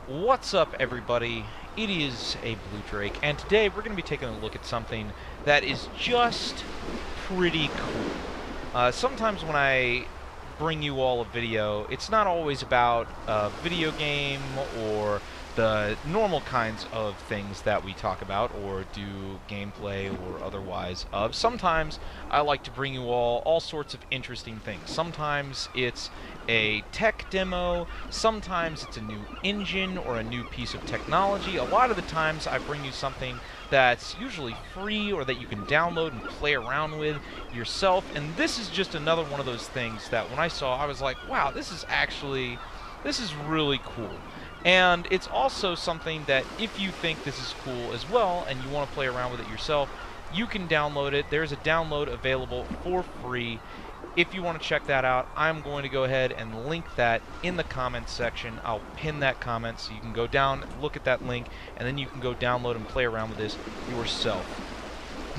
What's up, everybody? It is a Blue Drake, and today we're going to be taking a look at something that is just pretty cool. Sometimes when I bring you all a video, it's not always about a video game or the normal kinds of things that we talk about or do gameplay or otherwise of. Sometimes I like to bring you all sorts of interesting things. Sometimes it's a tech demo, sometimes it's a new engine or a new piece of technology. A lot of the times I bring you something that's usually free or that you can download and play around with yourself, and this is just another one of those things that when I saw, I was like, wow, this is really cool. And it's also something that if you think this is cool as well and you want to play around with it yourself, you can download it. There's a download available for free. If you want to check that out, I'm going to go ahead and link that in the comments section. I'll pin that comment so you can go down, look at that link, and then you can go download and play around with this yourself.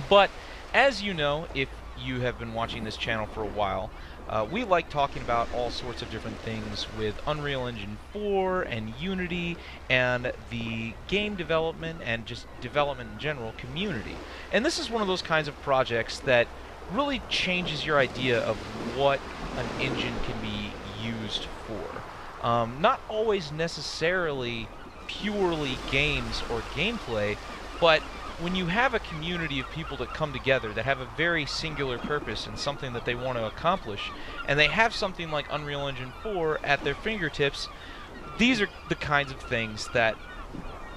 But as you know, if you have been watching this channel for a while, we like talking about all sorts of different things with Unreal Engine 4 and Unity and the game development and just development in general community. And this is one of those kinds of projects that really changes your idea of what an engine can be used for. Not always necessarily purely games or gameplay, but when you have a community of people that come together that have a very singular purpose and something that they want to accomplish, and they have something like Unreal Engine 4 at their fingertips, these are the kinds of things that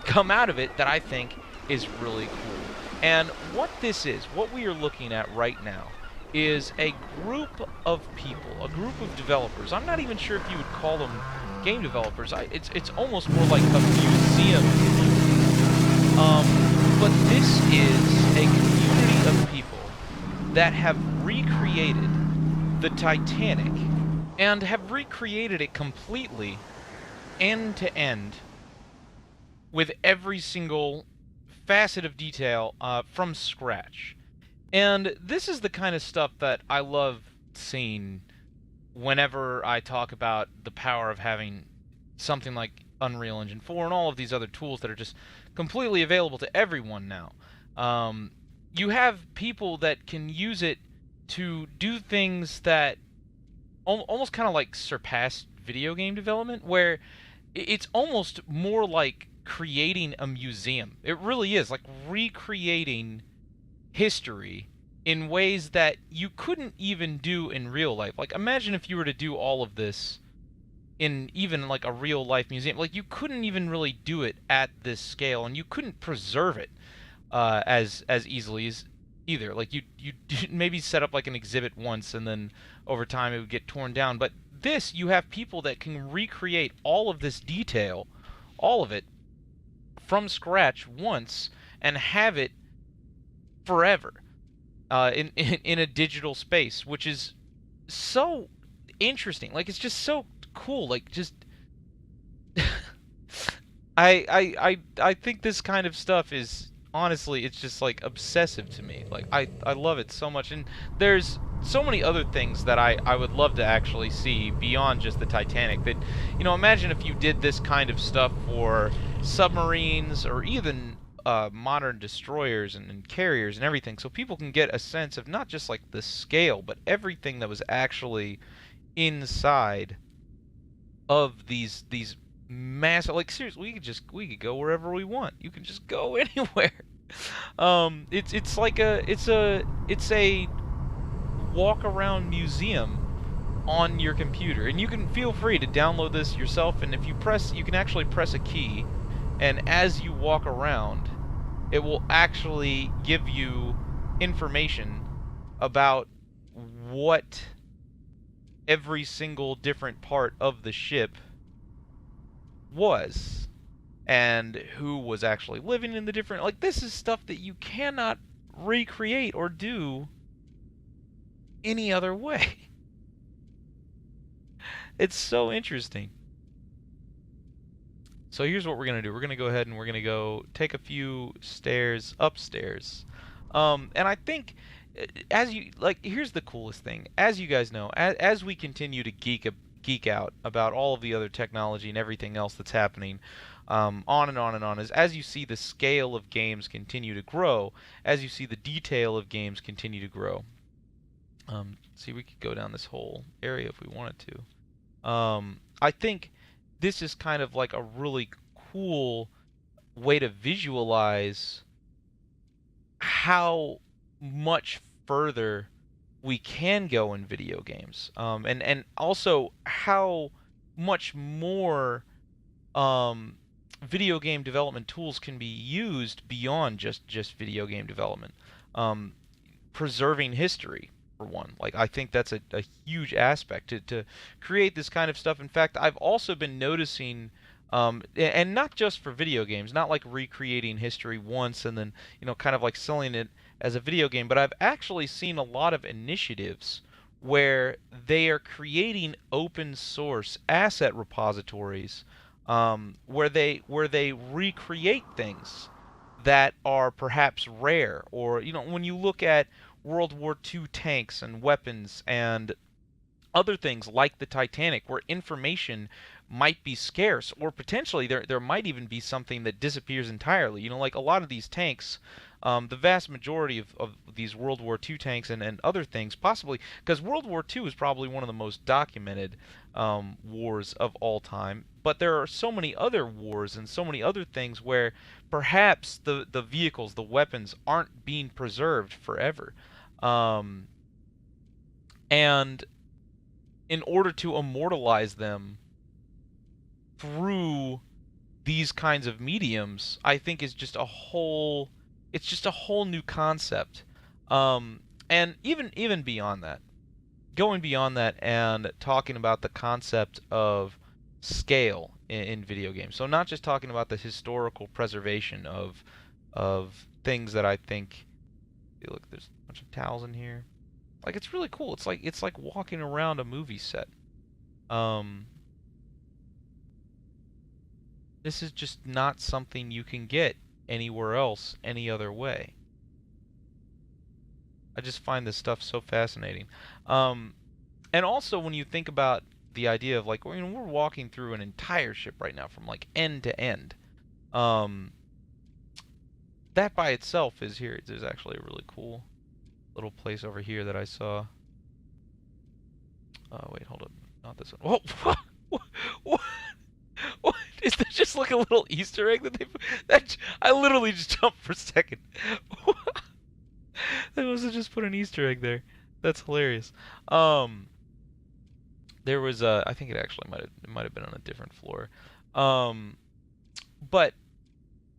come out of it that I think is really cool. And what this is, what we are looking at right now, is a group of people, a group of developers. I'm not even sure if you would call them game developers. It's almost more like a museum. But this is a community of people that have recreated the Titanic and have recreated it completely, end to end, with every single facet of detail from scratch. And this is the kind of stuff that I love seeing whenever I talk about the power of having something like Unreal Engine 4 and all of these other tools that are just completely available to everyone now. You have people that can use it to do things that almost kind of like surpass video game development, where it's almost more like creating a museum. It really is like recreating history in ways that you couldn't even do in real life. Like, imagine if you were to do all of this in even like a real life museum. Like, you couldn't even really do it at this scale, and you couldn't preserve it as easily as either. Like, you maybe set up like an exhibit once, and then over time it would get torn down. But this, you have people that can recreate all of this detail, all of it, from scratch once, and have it forever in a digital space, which is so interesting. Like, it's just so cool. Like, just I think this kind of stuff is, honestly, it's just like obsessive to me. Like, I love it so much. And there's so many other things that I would love to actually see beyond just the Titanic. That, you know, imagine if you did this kind of stuff for submarines or even modern destroyers and carriers and everything, so people can get a sense of not just like the scale, but everything that was actually inside of these massive, like, seriously, we could go wherever we want. You can just go anywhere. It's like it's a walk around museum on your computer, and you can feel free to download this yourself. And if you press, you can actually press a key, and as you walk around, it will actually give you information about what every single different part of the ship was and who was actually living in the different, like, this is stuff that you cannot recreate or do any other way. It's so interesting. So here's what we're going to do. We're going to go ahead and we're going to go take a few stairs upstairs. And I think, as you, like, here's the coolest thing. As you guys know, as we continue to geek out about all of the other technology and everything else that's happening, on and on and on, is as you see the scale of games continue to grow, as you see the detail of games continue to grow. See, we could go down this whole area if we wanted to. I think this is kind of like a really cool way to visualize how much further we can go in video games, and also how much more video game development tools can be used beyond just video game development. Um, Preserving history, for one. Like, I think that's a huge aspect to create this kind of stuff. In fact, I've also been noticing, and not just for video games, not like recreating history once and then, kind of like selling it as a video game, but I've actually seen a lot of initiatives where they are creating open source asset repositories, where they recreate things that are perhaps rare, or when you look at World War II tanks and weapons and other things like the Titanic, where information might be scarce, or potentially there might even be something that disappears entirely. Like a lot of these tanks, the vast majority of these World War II tanks and other things, possibly because World War II is probably one of the most documented wars of all time. But there are so many other wars and so many other things where perhaps the vehicles, the weapons, aren't being preserved forever. And in order to immortalize them through these kinds of mediums, I think is just a whole it's just a whole new concept. And even beyond that, going beyond that and talking about the concept of scale in video games. So not just talking about the historical preservation of things that I think. Look, there's a bunch of towels in here. Like, it's really cool. It's like walking around a movie set. This is just not something you can get anywhere else any other way. I just find this stuff so fascinating. And also when you think about the idea of, like, we're walking through an entire ship right now from like end to end. That by itself is here. There's actually a really cool little place over here that I saw. Oh, wait, hold up. Not this one. Oh, what? What? Is there just like a little Easter egg that they put? I literally just jumped for a second. They must have just put an Easter egg there. That's hilarious. There was I think it might have been on a different floor. But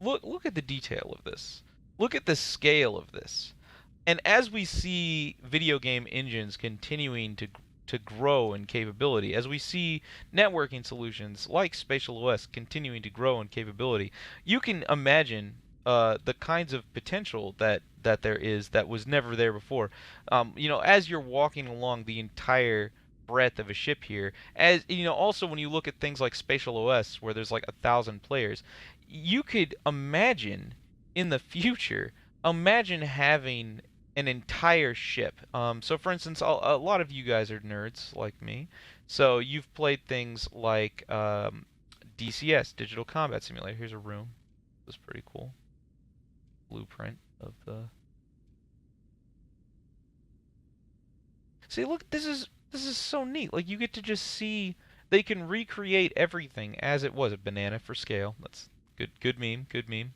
look at the detail of this. Look at the scale of this. And as we see video game engines continuing to grow in capability, as we see networking solutions like Spatial OS continuing to grow in capability, you can imagine the kinds of potential that there is that was never there before. As you're walking along the entire breadth of a ship here, as also when you look at things like Spatial OS, where there's like 1,000 players, you could imagine in the future, imagine having an entire ship. So for instance, a lot of you guys are nerds like me, so you've played things like DCS, Digital Combat Simulator. Here's a room. This is pretty cool. Blueprint of the. See, look, this is so neat. Like, you get to just see they can recreate everything as it was. A banana for scale. That's good meme. Good meme.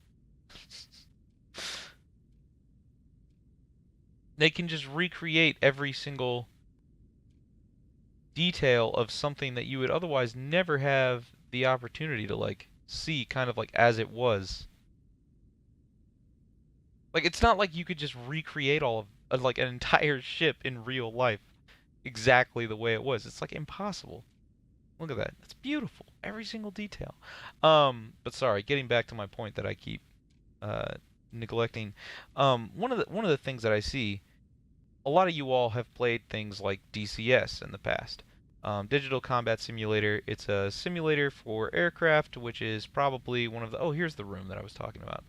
They can just recreate every single detail of something that you would otherwise never have the opportunity to, like, see kind of like as it was. Like, it's not like you could just recreate all of like an entire ship in real life exactly the way it was. It's like impossible. Look at that. It's beautiful. Every single detail. But sorry, getting back to my point that I keep neglecting. One of the things that I see, a lot of you all have played things like DCS in the past. Digital Combat Simulator. It's a simulator for aircraft, which is probably one of the. Oh, here's the room that I was talking about.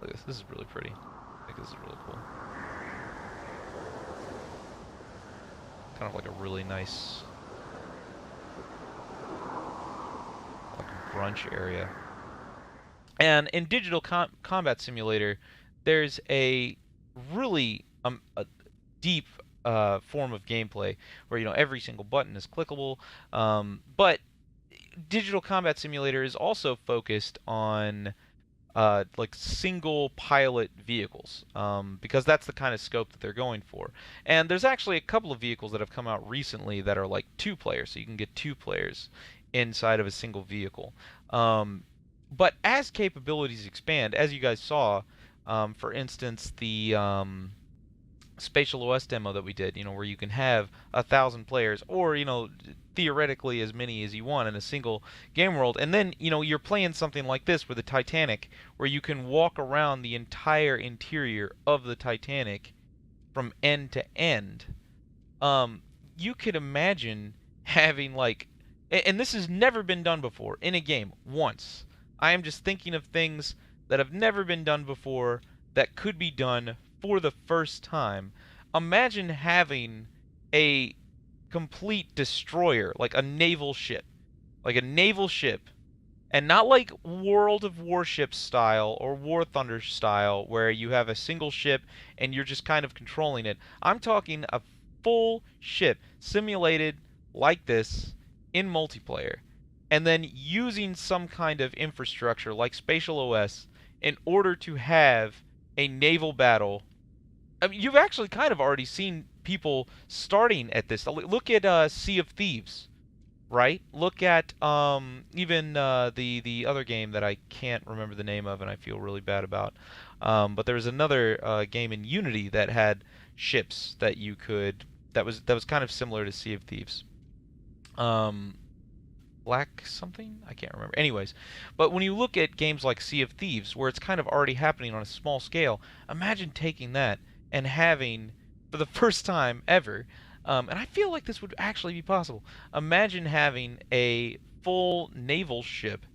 Look at this. This is really pretty. I think this is really cool. Kind of like a really nice brunch area. And in Digital Combat Simulator, there's a really a deep form of gameplay where every single button is clickable. But Digital Combat Simulator is also focused on like single pilot vehicles, because that's the kind of scope that they're going for. And there's actually a couple of vehicles that have come out recently that are like 2 players, so you can get 2 players inside of a single vehicle. But as capabilities expand, as you guys saw, for instance, the Spatial OS demo that we did, where you can have 1,000 players, or theoretically as many as you want in a single game world, and then you're playing something like this with the Titanic, where you can walk around the entire interior of the Titanic from end to end. You could imagine having like, and this has never been done before in a game once. I am just thinking of things that have never been done before that could be done for the first time. Imagine having a complete destroyer, like a naval ship. Like a naval ship. And not like World of Warships style or War Thunder style, where you have a single ship and you're just kind of controlling it. I'm talking a full ship simulated like this in multiplayer. And then using some kind of infrastructure like Spatial OS in order to have a naval battle. I mean, you've actually kind of already seen people starting at this. Look at Sea of Thieves, right? Look at even the other game that I can't remember the name of, and I feel really bad about. But there was another game in Unity that had ships that you could that was kind of similar to Sea of Thieves. Black something? I can't remember. Anyways, but when you look at games like Sea of Thieves, where it's kind of already happening on a small scale, imagine taking that and having, for the first time ever, and I feel like this would actually be possible, imagine having a full naval ship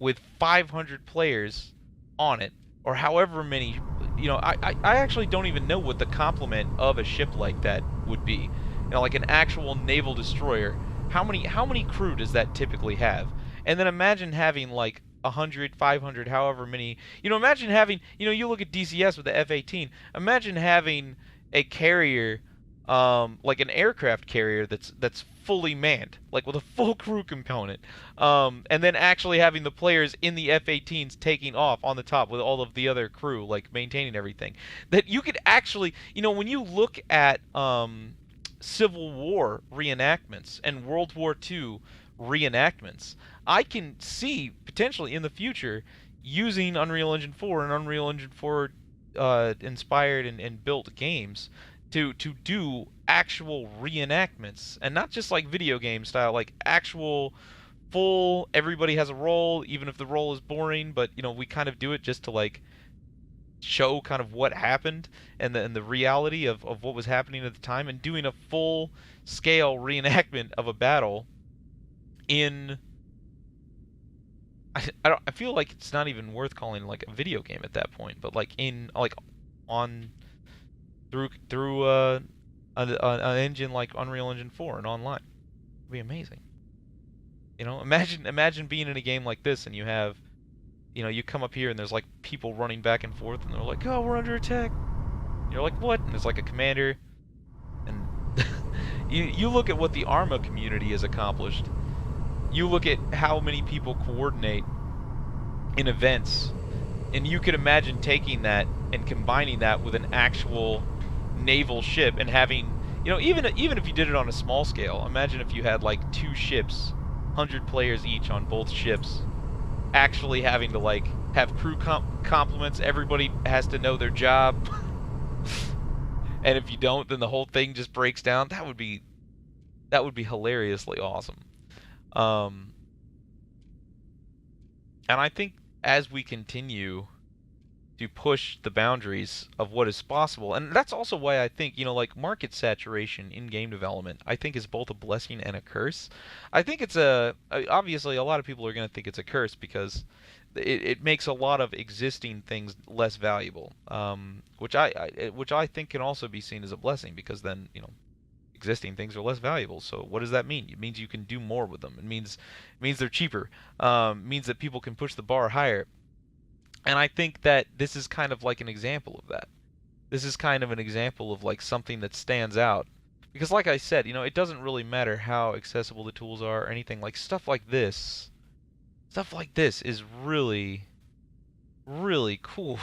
with 500 players on it, or however many. I actually don't even know what the complement of a ship like that would be. Like an actual naval destroyer. How many crew does that typically have? And then imagine having like 100, 500, however many. Imagine having, you look at DCS with the F-18. Imagine having a carrier, like an aircraft carrier that's fully manned, like with a full crew component, and then actually having the players in the F-18s taking off on the top with all of the other crew, like maintaining everything. That you could actually, when you look at Civil War reenactments and World War II reenactments, I can see potentially in the future using Unreal Engine 4 and Unreal Engine 4 inspired and built games to do actual reenactments, and not just like video game style, like actual full everybody has a role, even if the role is boring, but we kind of do it just to like show kind of what happened and the reality of what was happening at the time, and doing a full scale reenactment of a battle in I feel like it's not even worth calling like a video game at that point, but like in like on through an engine like Unreal Engine 4 and online. It'd be amazing. Imagine being in a game like this and you have you come up here and there's like people running back and forth and they're like, "Oh, we're under attack." And you're like, "What?" And there's like a commander, and you look at what the Arma community has accomplished. You look at how many people coordinate in events, and you could imagine taking that and combining that with an actual naval ship and having, even if you did it on a small scale, imagine if you had like 2 ships, 100 players each on both ships, actually having to like have crew complements. Everybody has to know their job. And if you don't, then the whole thing just breaks down. That would be hilariously awesome. And I think as we continue to push the boundaries of what is possible, and that's also why I think, like market saturation in game development, I think is both a blessing and a curse. I think it's obviously a lot of people are going to think it's a curse because it makes a lot of existing things less valuable, which I think can also be seen as a blessing, because then existing things are less valuable. So what does that mean? It means you can do more with them. It means they're cheaper. Means that people can push the bar higher. And I think that this is kind of like an example of that. This is kind of an example of like something that stands out. Because like I said, it doesn't really matter how accessible the tools are or anything. Like stuff like this. Stuff like this is really, really cool.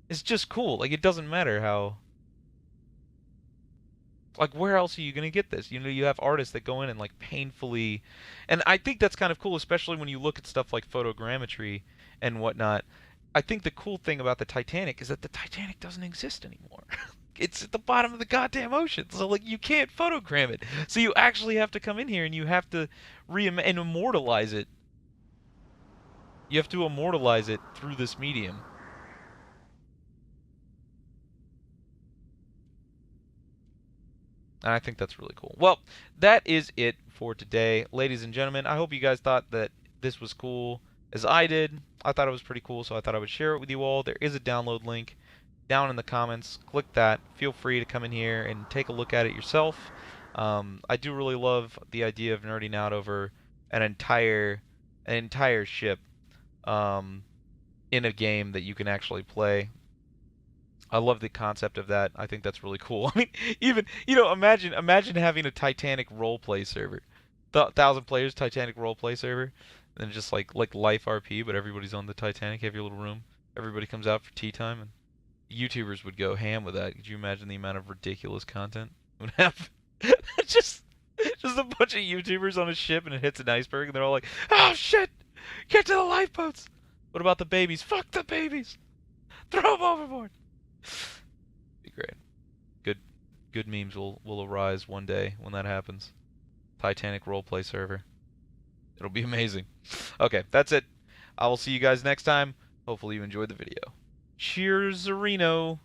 It's just cool. Like it doesn't matter how. Like where else are you gonna get this? You have artists that go in and like painfully, and I think that's kind of cool, especially when you look at stuff like photogrammetry and whatnot. I think the cool thing about the Titanic is that the Titanic doesn't exist anymore. It's at the bottom of the goddamn ocean, so like you can't photogram it. So you actually have to come in here and you have to and immortalize it. You have to immortalize it through this medium. And I think that's really cool. Well, that is it for today, ladies and gentlemen. I hope you guys thought that this was cool as I did. I thought it was pretty cool, so I thought I would share it with you all. There is a download link down in the comments. Click that. Feel free to come in here and take a look at it yourself. I do really love the idea of nerding out over an entire ship in a game that you can actually play. I love the concept of that. I think that's really cool. I mean, even imagine having a Titanic roleplay server, 1,000 players Titanic roleplay server, and just like Life RP, but everybody's on the Titanic. You have your little room. Everybody comes out for tea time, and YouTubers would go ham with that. Could you imagine the amount of ridiculous content it would have? just just a bunch of YouTubers on a ship, and it hits an iceberg, and they're all like, "Oh shit, get to the lifeboats." What about the babies? Fuck the babies. Throw them overboard. Be great. Good memes will arise one day when that happens. Titanic roleplay server. It'll be amazing. Okay, that's it. I will see you guys next time. Hopefully you enjoyed the video. Cheers, Reno.